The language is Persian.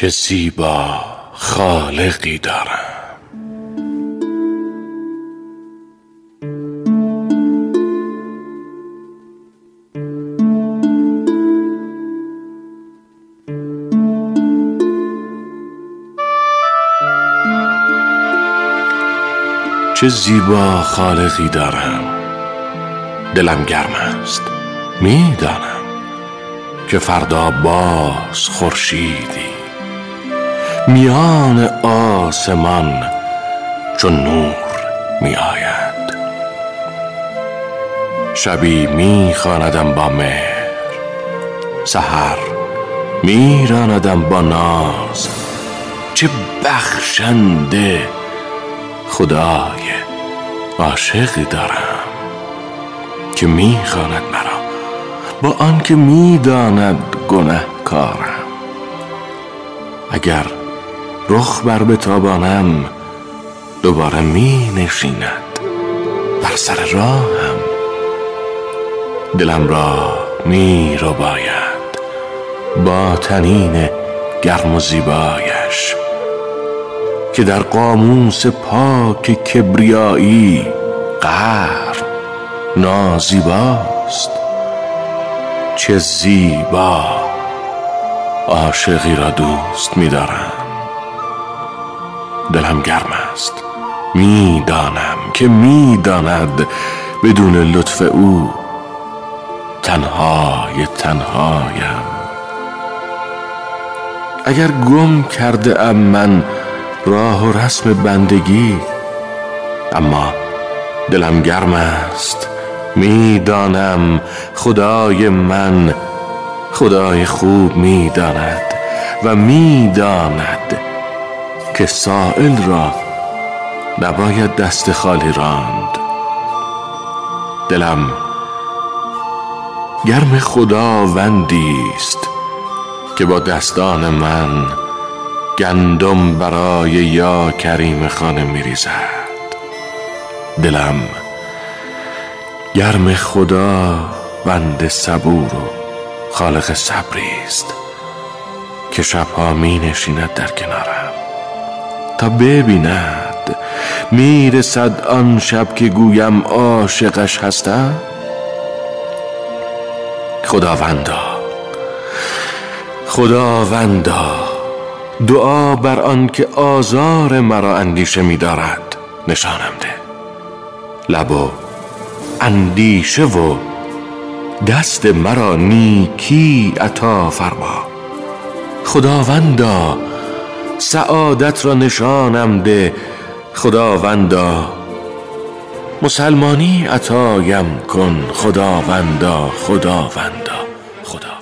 چه زیبا خالقی دارم، چه زیبا خالقی دارم. دلم گرم است، میدانم که فردا باز خورشیدی میان آسمان چون نور می آید. شبی می خواندم با مهر، سحر می راندم با ناز. چه بخشنده خدای عاشقی دارم که می خواند مرا با آنکه می داند گنهکارم. اگر رخ بر بتابانم دوباره می نشیند بر سر راهم. دلم را می رباید با طنین گرم و زیبایش که در قاموس پاک کبریایی قهر نازیباست. چه زیبا عاشقی را دوست می‌دارم. دلم گرم است، میدانم که میداند بدون لطف او تنهای تنهایم. اگر گم کرده ام من راه و رسم بندگی، اما دلم گرم است، میدانم خدای من خدای خوب میداند و میداند که سائل را نباید دست خالی راند. دلم گرم خداوندی است که با دستان من گندم برای یا کریم خانه میریزد. دلم گرم خداوند صبور و خالق صبری است که شبها می نشیند در کنارم تا ببیند میرسد آن شب که گویم عاشقش هستم. خداوندا دعا بر آن که آزار مرا اندیشه می دارد نشانم ده. لب و اندیشه و دست مرا نیکی عطا فرما. خداوندا سعادت را نشانم ده. خداوندا مسلمانی عطایم کن. خداوندا خداوندا خدا